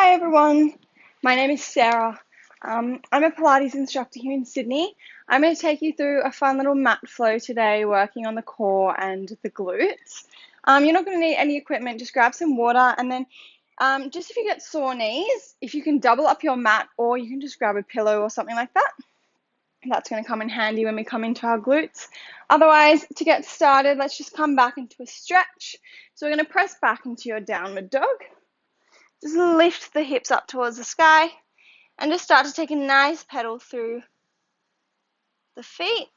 Hi everyone, my name is Sarah. I'm a Pilates instructor here in Sydney. I'm going to take you through a fun little mat flow today, working on the core and the glutes. You're not going to need any equipment, just grab some water, and then just if you get sore knees, if you can double up your mat, or you can just grab a pillow or something like that. That's going to come in handy when we come into our glutes. Otherwise, to get started, let's just come back into a stretch. So we're going to press back into your downward dog. Just lift the hips up towards the sky and just start to take a nice pedal through the feet,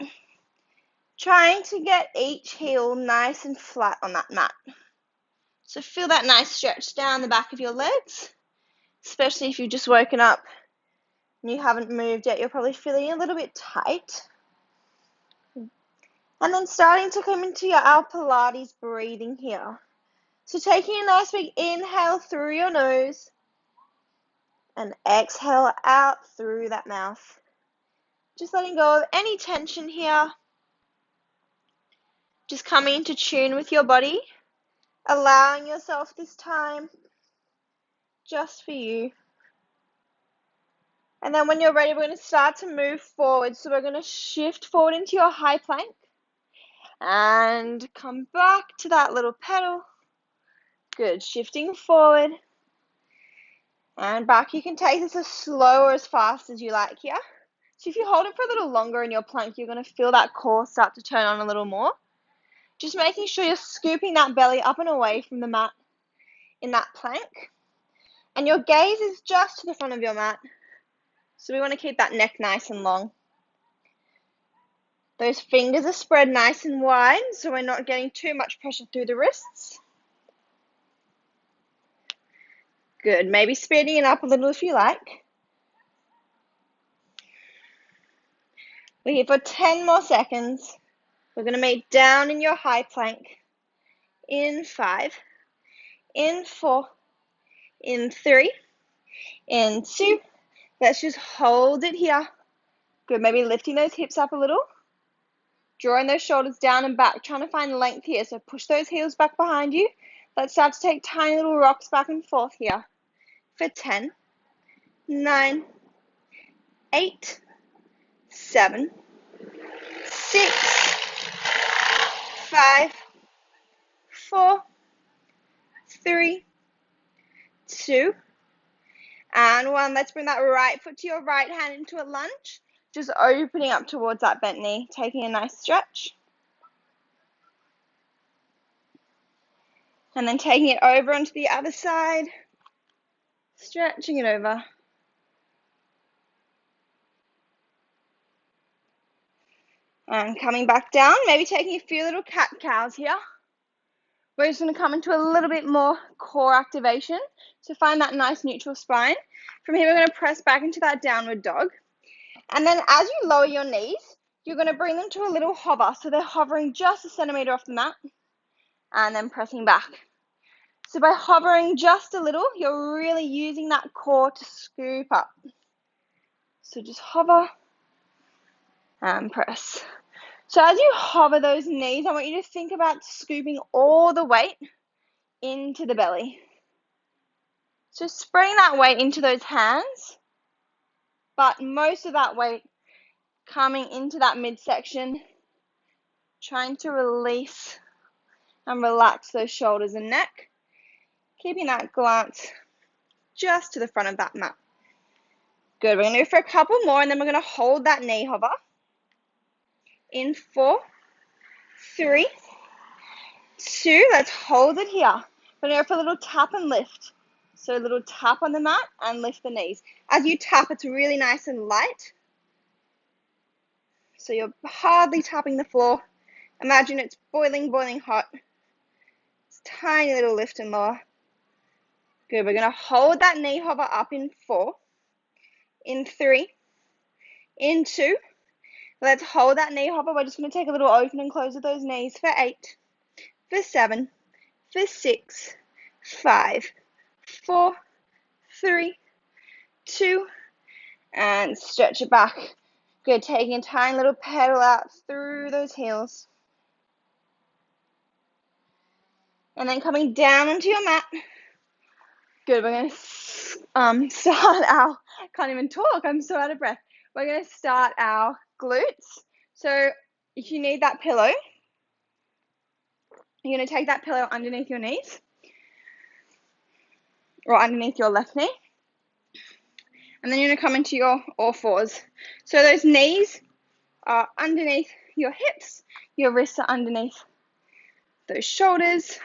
trying to get each heel nice and flat on that mat. So feel that nice stretch down the back of your legs, especially if you've just woken up and you haven't moved yet. You're probably feeling a little bit tight. And then starting to come into our Pilates breathing here. So taking a nice big inhale through your nose and exhale out through that mouth. Just letting go of any tension here. Just coming into tune with your body, allowing yourself this time just for you. And then when you're ready, we're going to start to move forward. So we're going to shift forward into your high plank and come back to that little pedal. Good, shifting forward and back. You can take this as slow or as fast as you like here. So if you hold it for a little longer in your plank, you're going to feel that core start to turn on a little more. Just making sure you're scooping that belly up and away from the mat in that plank. And your gaze is just to the front of your mat. So we want to keep that neck nice and long. Those fingers are spread nice and wide, so we're not getting too much pressure through the wrists. Good. Maybe speeding it up a little if you like. We're here for 10 more seconds. We're going to meet down in your high plank. In 5, in 4, in 3, in 2. Let's just hold it here. Good. Maybe lifting those hips up a little. Drawing those shoulders down and back, trying to find length here. So push those heels back behind you. Let's start to take tiny little rocks back and forth here for 10, 9, 8, 7, 6, 5, 4, 3, 2, and 1. Let's bring that right foot to your right hand into a lunge. Just opening up towards that bent knee, taking a nice stretch. And then taking it over onto the other side, stretching it over. And coming back down, maybe taking a few little cat-cows here. We're just going to come into a little bit more core activation. So find that nice neutral spine. From here, we're going to press back into that downward dog. And then as you lower your knees, you're going to bring them to a little hover. So they're hovering just a centimeter off the mat. And then pressing back. So by hovering just a little, you're really using that core to scoop up. So just hover and press. So as you hover those knees, I want you to think about scooping all the weight into the belly. So spreading that weight into those hands, but most of that weight coming into that midsection, trying to release and relax those shoulders and neck, keeping that glance just to the front of that mat. Good, we're going to go for a couple more, and then we're going to hold that knee hover. In 4, 3, 2, let's hold it here. We're going to go for a little tap and lift. So a little tap on the mat and lift the knees. As you tap, it's really nice and light. So you're hardly tapping the floor. Imagine it's boiling, boiling hot. It's a tiny little lift and lower. Good, we're going to hold that knee hover up in 4, in 3, in 2. Let's hold that knee hover. We're just going to take a little open and close of those knees for 8, for 7, for 6, 5, 4, 3, 2, and stretch it back. Good, taking a tiny little pedal out through those heels. And then coming down onto your mat. Good, we're going to start our, I can't even talk, I'm so out of breath. We're going to start our glutes. So if you need that pillow, you're going to take that pillow underneath your knees or underneath your left knee. And then you're going to come into your all fours. So those knees are underneath your hips, your wrists are underneath those shoulders.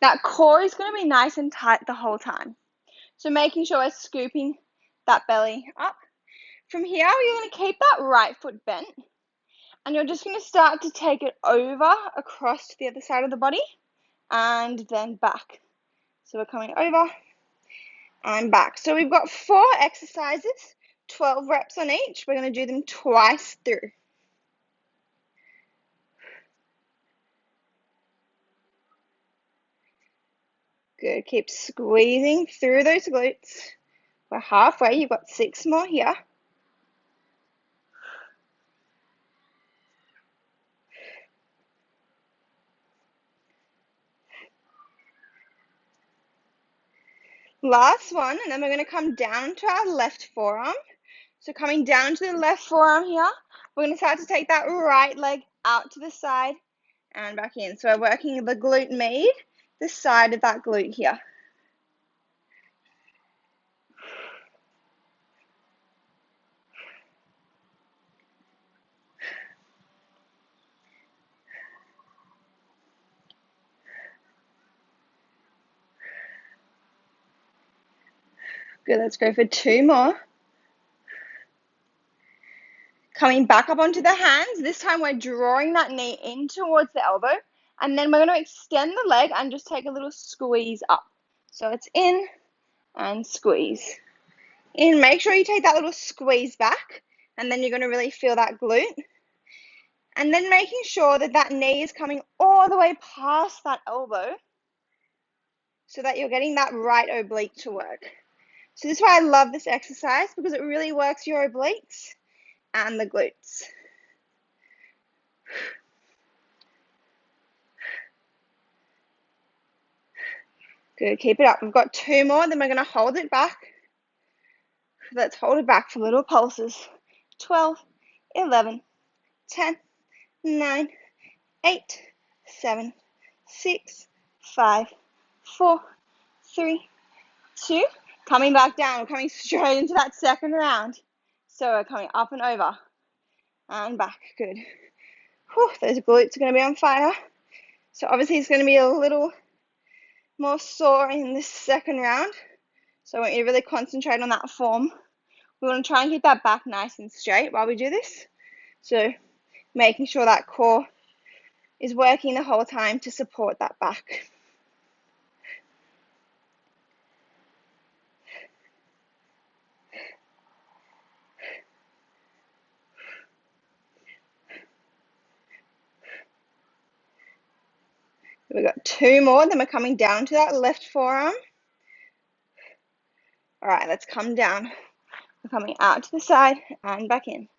That core is going to be nice and tight the whole time. So making sure we're scooping that belly up. From here, you're going to keep that right foot bent. And you're just going to start to take it over across to the other side of the body and then back. So we're coming over and back. So we've got 4 exercises, 12 reps on each. We're going to do them twice through. Good. Keep squeezing through those glutes. We're halfway. You've got 6 more here. Last one, and then we're going to come down to our left forearm. So coming down to the left forearm here, we're going to start to take that right leg out to the side and back in. So we're working the glute med, the side of that glute here. Good, let's go for 2 more. Coming back up onto the hands, this time we're drawing that knee in towards the elbow, and then we're going to extend the leg and just take a little squeeze up. So it's in and squeeze. In, make sure you take that little squeeze back, and then you're going to really feel that glute. And then making sure that that knee is coming all the way past that elbow so that you're getting that right oblique to work. So this is why I love this exercise, because it really works your obliques and the glutes. Good, keep it up. We've got 2 more, then we're going to hold it back. Let's hold it back for little pulses. 12, 11, 10, 9, 8, 7, 6, 5, 4, 3, 2. Coming back down. We're coming straight into that second round. So we're coming up and over and back. Good. Whew, those glutes are going to be on fire. So obviously it's going to be a little more sore in this second round. So I want you to really concentrate on that form. We want to try and keep that back nice and straight while we do this. So making sure that core is working the whole time to support that back. We've got 2 more, then we're coming down to that left forearm. All right, let's come down. We're coming out to the side and back in.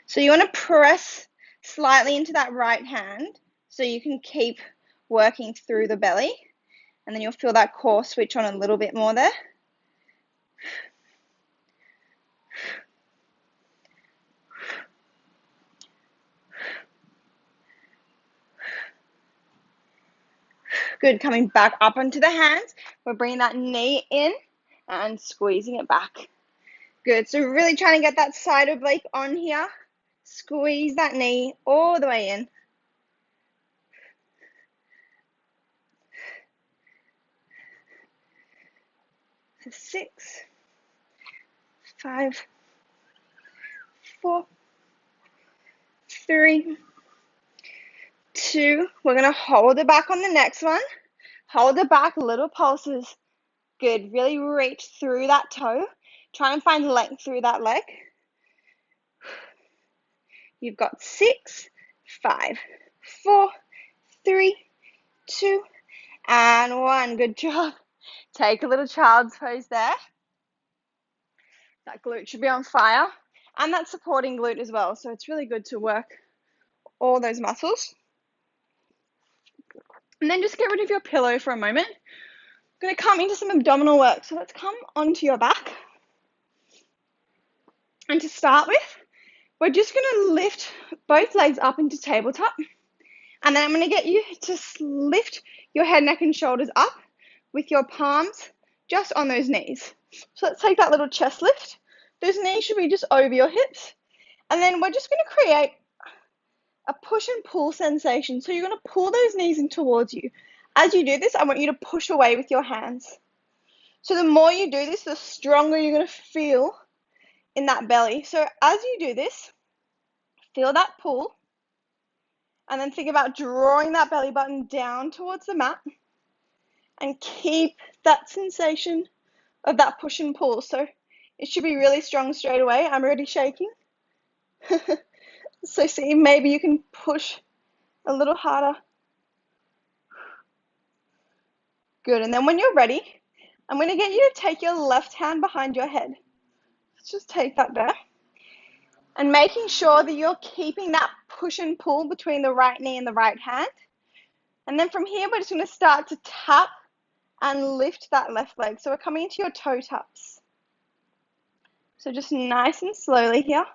So you want to press slightly into that right hand so you can keep working through the belly, and then you'll feel that core switch on a little bit more there. Good, coming back up onto the hands. We're bringing that knee in and squeezing it back. Good, so really trying to get that side oblique on here. Squeeze that knee all the way in. For 6, 5, 4, 3, 2. We're going to hold it back on the next one. Hold it back, little pulses. Good, really reach through that toe. Try and find length through that leg. You've got 6, 5, 4, 3, 2, and 1. Good job. Take a little child's pose there. That glute should be on fire. And that supporting glute as well. So it's really good to work all those muscles. And then just get rid of your pillow for a moment. I'm going to come into some abdominal work. So let's come onto your back. And to start with, we're just going to lift both legs up into tabletop. And then I'm going to get you to lift your head, neck, and shoulders up with your palms just on those knees. So let's take that little chest lift. Those knees should be just over your hips. And then we're just going to create a push and pull sensation. So you're going to pull those knees in towards you. As you do this, I want you to push away with your hands. So the more you do this, the stronger you're going to feel in that belly. So as you do this, feel that pull. And then think about drawing that belly button down towards the mat. And keep that sensation of that push and pull. So it should be really strong straight away. I'm already shaking. So see, maybe you can push a little harder. Good. And then when you're ready, I'm going to get you to take your left hand behind your head. Let's just take that there. And making sure that you're keeping that push and pull between the right knee and the right hand. And then from here, we're just going to start to tap and lift that left leg. So we're coming into your toe taps. So just nice and slowly here.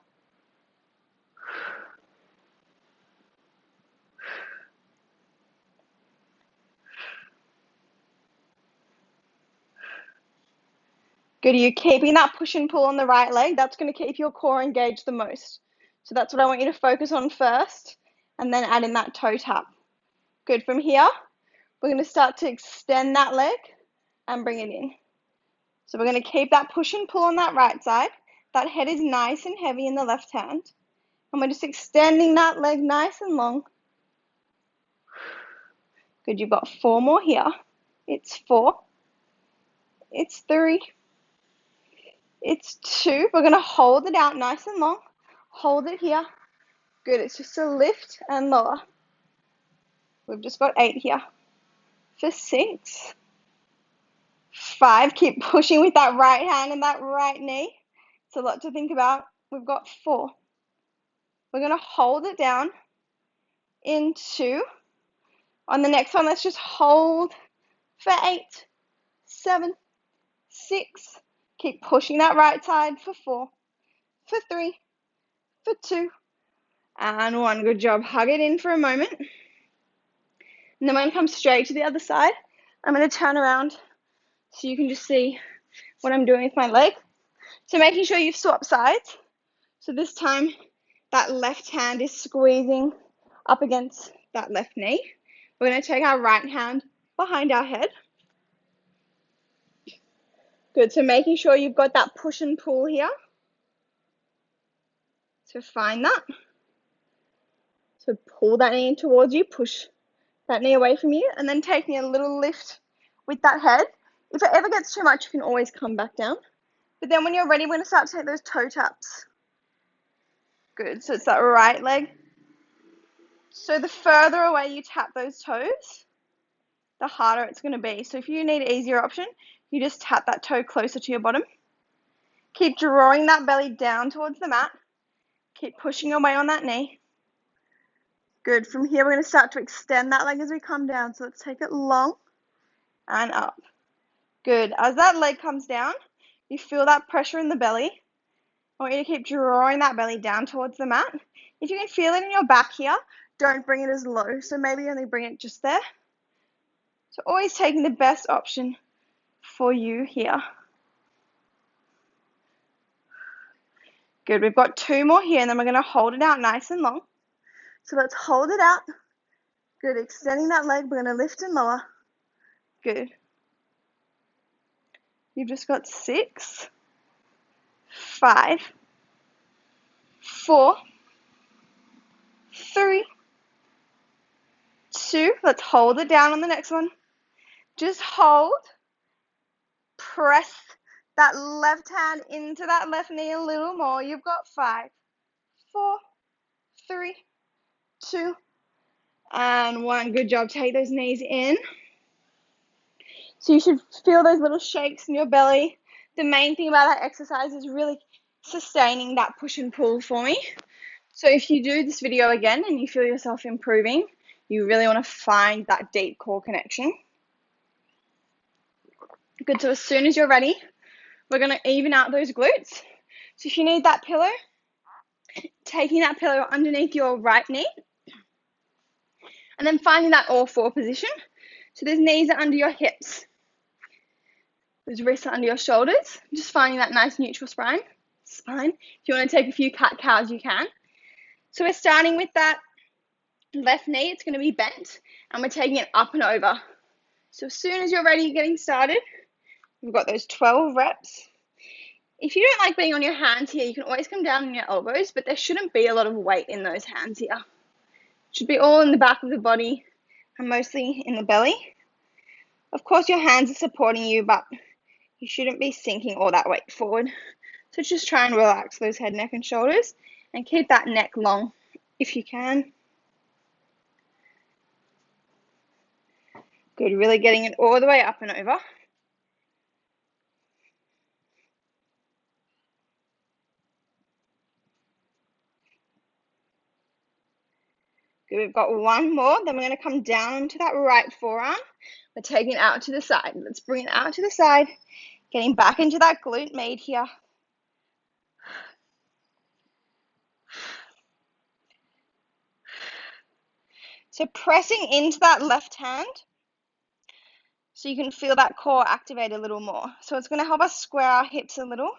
Good, are you keeping that push and pull on the right leg? That's going to keep your core engaged the most. So that's what I want you to focus on first, and then add in that toe tap. Good, from here, we're going to start to extend that leg and bring it in. So we're going to keep that push and pull on that right side. That head is nice and heavy in the left hand. And we're just extending that leg nice and long. Good, you've got 4 more here. It's 4. It's 3. It's 2. We're going to hold it out nice and long. Hold it here. Good, it's just a lift and lower. We've just got 8 here. For 6. 5, keep pushing with that right hand and that right knee. It's a lot to think about. We've got 4. We're going to hold it down in 2. On the next one, let's just hold for 8, 7, 6. Keep pushing that right side for 4, for 3, for 2, and 1. Good job. Hug it in for a moment. And then when I come straight to the other side, I'm going to turn around so you can just see what I'm doing with my leg. So making sure you've swapped sides. So this time, that left hand is squeezing up against that left knee. We're going to take our right hand behind our head. Good, so making sure you've got that push and pull here. So find that. So pull that knee in towards you, push that knee away from you, and then taking a little lift with that head. If it ever gets too much, you can always come back down. But then when you're ready, we're going to start to take those toe taps. Good, so it's that right leg. So the further away you tap those toes, the harder it's going to be. So if you need an easier option, you just tap that toe closer to your bottom. Keep drawing that belly down towards the mat. Keep pushing away on that knee. Good. From here, we're going to start to extend that leg as we come down. So let's take it long and up. Good. As that leg comes down, you feel that pressure in the belly. I want you to keep drawing that belly down towards the mat. If you can feel it in your back here, don't bring it as low. So maybe only bring it just there. So always taking the best option for you here. Good, we've got 2 more here, and then we're going to hold it out nice and long. So let's hold it out. Good, extending that leg, we're going to lift and lower. Good. You've just got 6, 5, 4, 3, 2. Let's hold it down on the next one. Just hold. Press that left hand into that left knee a little more. You've got 5, 4, 3, 2, and 1. Good job. Take those knees in. So you should feel those little shakes in your belly. The main thing about that exercise is really sustaining that push and pull for me. So if you do this video again and you feel yourself improving, you really want to find that deep core connection. Good, so as soon as you're ready, we're going to even out those glutes. So if you need that pillow, taking that pillow underneath your right knee, and then finding that all four position. So those knees are under your hips, those wrists are under your shoulders, just finding that nice neutral spine. If you want to take a few cat cows, you can. So we're starting with that left knee, it's going to be bent, and we're taking it up and over. So as soon as you're ready, getting started, we've got those 12 reps. If you don't like being on your hands here, you can always come down on your elbows, but there shouldn't be a lot of weight in those hands here. It should be all in the back of the body and mostly in the belly. Of course, your hands are supporting you, but you shouldn't be sinking all that weight forward. So just try and relax those head, neck, and shoulders, and keep that neck long if you can. Good, really getting it all the way up and over. Good, we've got one more, then we're going to come down onto that right forearm. We're taking it out to the side. Let's bring it out to the side, getting back into that glute med here. So pressing into that left hand so you can feel that core activate a little more. So it's going to help us square our hips a little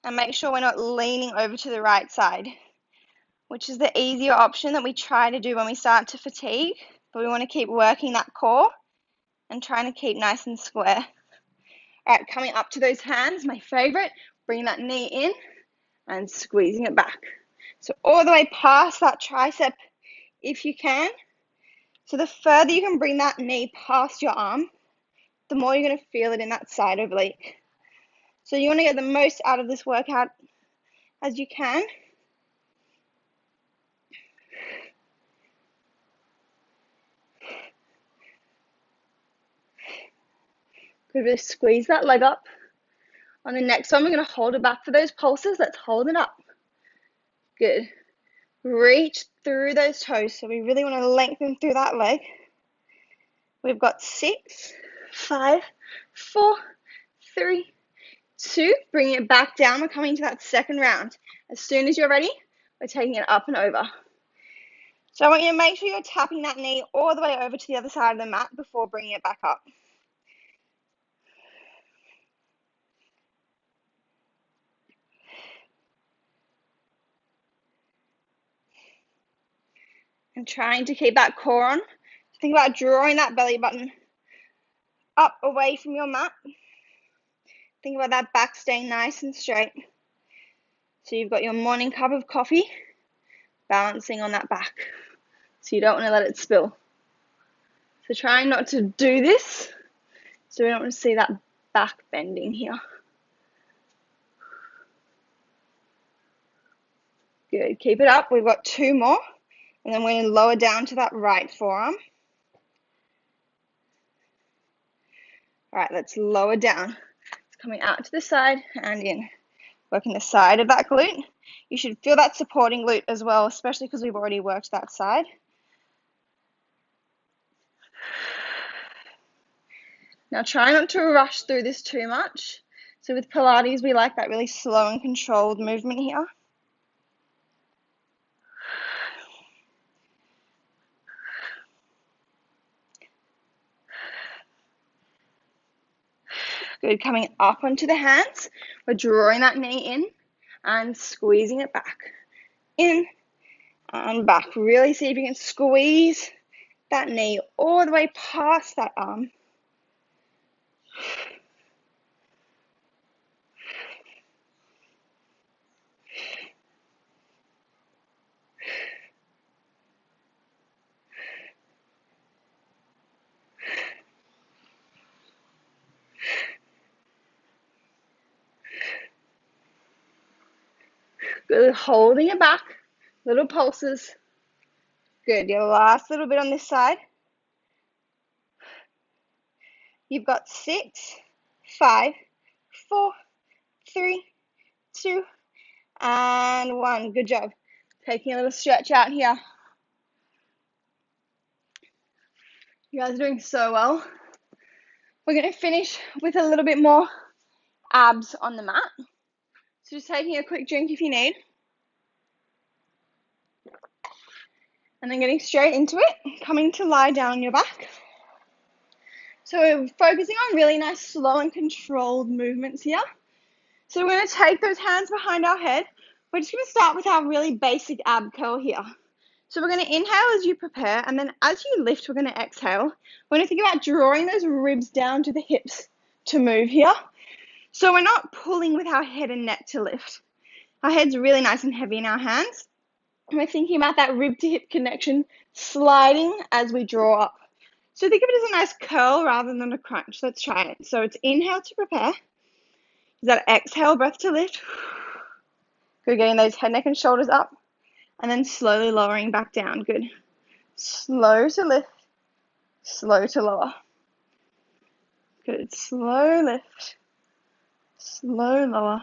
and make sure we're not leaning over to the right side, which is the easier option that we try to do when we start to fatigue, but we want to keep working that core and trying to keep nice and square. All right, coming up to those hands, my favorite, bring that knee in and squeezing it back. So all the way past that tricep if you can. So the further you can bring that knee past your arm, the more you're going to feel it in that side oblique. So you want to get the most out of this workout as you can. Good, really squeeze that leg up. On the next one, we're going to hold it back for those pulses. Let's hold it up. Good. Reach through those toes. So we really want to lengthen through that leg. We've got 6, 5, 4, 3, 2. Bring it back down. We're coming to that second round. As soon as you're ready, we're taking it up and over. So I want you to make sure you're tapping that knee all the way over to the other side of the mat before bringing it back up. And trying to keep that core on. Think about drawing that belly button up away from your mat. Think about that back staying nice and straight. So you've got your morning cup of coffee balancing on that back. So you don't want to let it spill. So trying not to do this, so we don't want to see that back bending here. Good, keep it up. We've got 2 more. And then we're going to lower down to that right forearm. All right, let's lower down. It's coming out to the side and in. Working the side of that glute. You should feel that supporting glute as well, especially because we've already worked that side. Now try not to rush through this too much. So with Pilates, we like that really slow and controlled movement here. Good, coming up onto the hands. We're drawing that knee in and squeezing it back. In and back. Really see if you can squeeze that knee all the way past that arm. Good, holding it back. Little pulses. Good, your last little bit on this side. You've got 6, 5, 4, 3, 2, And 1. Good job. Taking a little stretch out here. You guys are doing so well. We're going to finish with a little bit more abs on the mat. So just taking a quick drink if you need. And then getting straight into it, coming to lie down on your back. So we're focusing on really nice, slow and controlled movements here. So we're going to take those hands behind our head. We're just going to start with our really basic ab curl here. So we're going to inhale as you prepare, and then as you lift, we're going to exhale. We're going to think about drawing those ribs down to the hips to move here. So we're not pulling with our head and neck to lift. Our head's really nice and heavy in our hands. And we're thinking about that rib to hip connection sliding as we draw up. So think of it as a nice curl rather than a crunch. Let's try it. So it's inhale to prepare. Is that exhale, breath to lift? Good, getting those head, neck, and shoulders up. And then slowly lowering back down. Good. Slow to lift, slow to lower. Good. Slow lift, slow lower.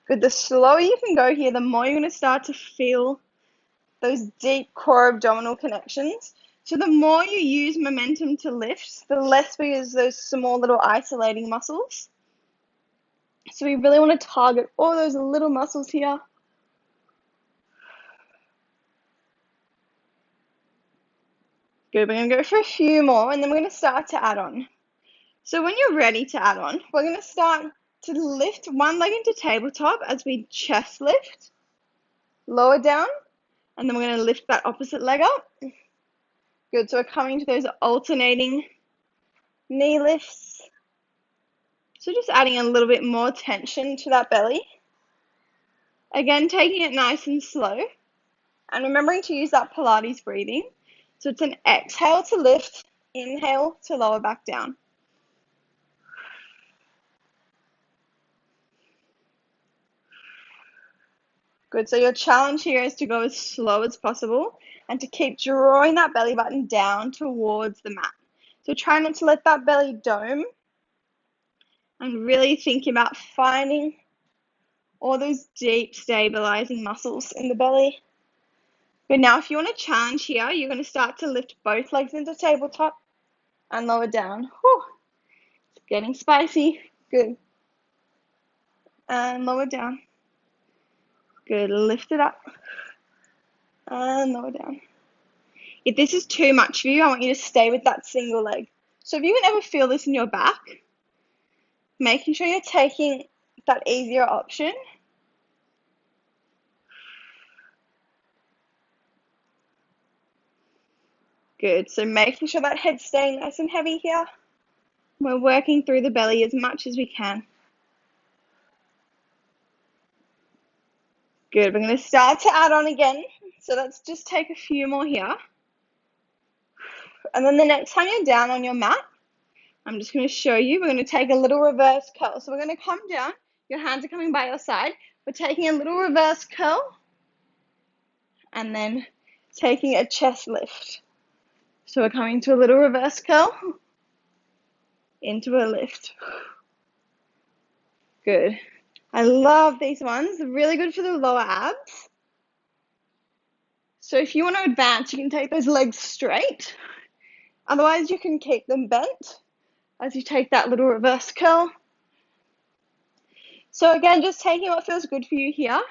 Good. The slower you can go here, the more you're going to start to feel those deep core abdominal connections. So the more you use momentum to lift, the less we use those small little isolating muscles. So we really want to target all those little muscles here. Good, we're going to go for a few more, and then we're going to start to add on. So when you're ready to add on, we're going to start to lift one leg into tabletop as we chest lift, lower down, and then we're going to lift that opposite leg up. Good, so we're coming to those alternating knee lifts. So just adding a little bit more tension to that belly. Again, taking it nice and slow, and remembering to use that Pilates breathing. So it's an exhale to lift, inhale to lower back down. Good, so your challenge here is to go as slow as possible and to keep drawing that belly button down towards the mat. So try not to let that belly dome and really think about finding all those deep stabilizing muscles in the belly. Good, now if you want to challenge here, you're going to start to lift both legs into tabletop and lower down. Whew. It's getting spicy. Good. And lower down. Good, lift it up and lower down. If this is too much for you, I want you to stay with that single leg. So if you can ever feel this in your back, making sure you're taking that easier option. Good, so making sure that head's staying nice and heavy here. We're working through the belly as much as we can. Good, we're going to start to add on again. So let's just take a few more here. And then the next time you're down on your mat, I'm just going to show you. We're going to take a little reverse curl. So we're going to come down. Your hands are coming by your side. We're taking a little reverse curl and then taking a chest lift. So we're coming to a little reverse curl into a lift. Good. I love these ones. They're really good for the lower abs. So if you want to advance, you can take those legs straight. Otherwise, you can keep them bent as you take that little reverse curl. So again, just taking what feels good for you here.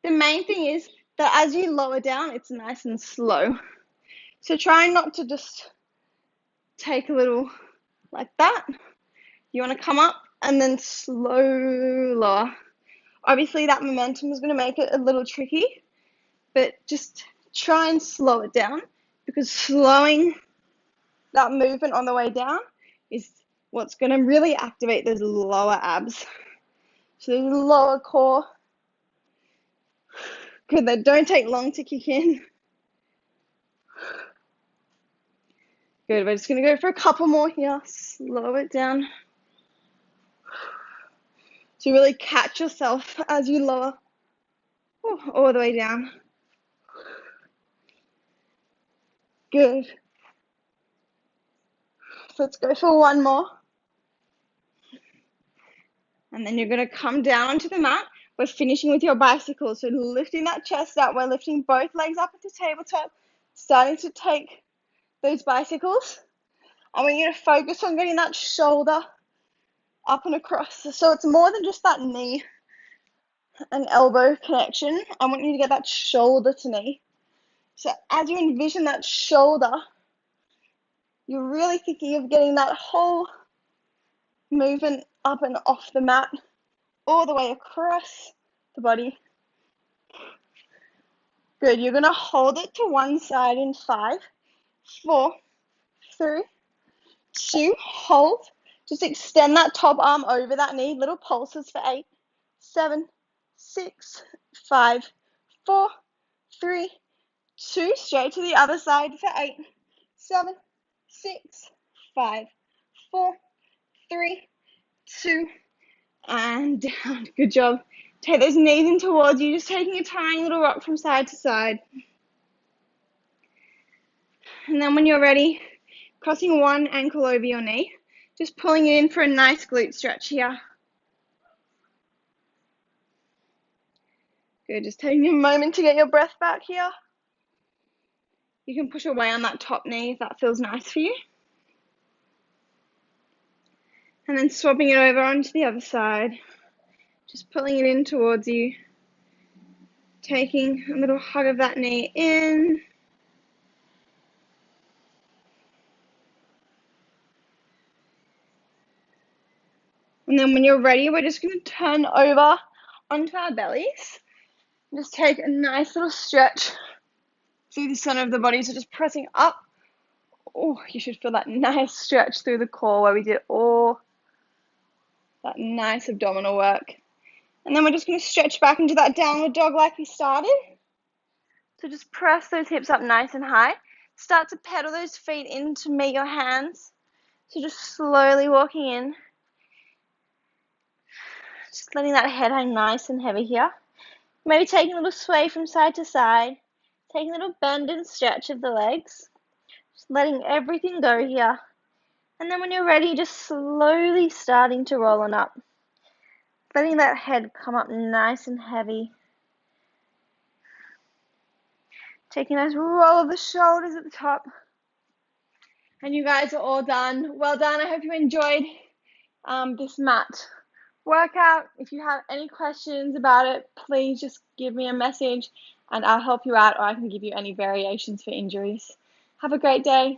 The main thing is that as you lower down, it's nice and slow. So try not to just take a little like that. You want to come up and then slow lower. Obviously, that momentum is going to make it a little tricky, but just try and slow it down, because slowing that movement on the way down is what's going to really activate those lower abs. So the lower core. Good, they don't take long to kick in. Good, we're just going to go for a couple more here. Slow it down. So you really catch yourself as you lower all the way down. Good. So let's go for one more. And then you're going to come down onto the mat. We're finishing with your bicycle. So lifting that chest up. We're lifting both legs up into tabletop. Starting to take those bicycles. I want you to focus on getting that shoulder up and across. So it's more than just that knee and elbow connection. I want you to get that shoulder to knee. So as you envision that shoulder, you're really thinking of getting that whole movement up and off the mat, all the way across the body. Good. You're going to hold it to one side in 5, 4, 3, 2, hold. Just extend that top arm over that knee. Little pulses for 8, 7, 6, 5, 4, 3, 2. Straight to the other side for 8, 7, 6, 5, 4, 3, 2, and down. Good job. Take those knees in towards you, just taking a tiny little rock from side to side. And then when you're ready, crossing one ankle over your knee, just pulling it in for a nice glute stretch here. Good, just taking a moment to get your breath back here. You can push away on that top knee if that feels nice for you. And then swapping it over onto the other side, just pulling it in towards you, taking a little hug of that knee in. And then when you're ready, we're just going to turn over onto our bellies. Just take a nice little stretch through the center of the body. So just pressing up. Oh, you should feel that nice stretch through the core where we did all that nice abdominal work. And then we're just going to stretch back into that downward dog like we started. So just press those hips up nice and high. Start to pedal those feet in to meet your hands. So just slowly walking in. Just letting that head hang nice and heavy here. Maybe taking a little sway from side to side. Taking a little bend and stretch of the legs. Just letting everything go here. And then when you're ready, just slowly starting to roll on up. Letting that head come up nice and heavy. Taking a nice roll of the shoulders at the top. And you guys are all done. Well done. I hope you enjoyed this mat workout. If you have any questions about it, please just give me a message and I'll help you out, or I can give you any variations for injuries. Have a great day.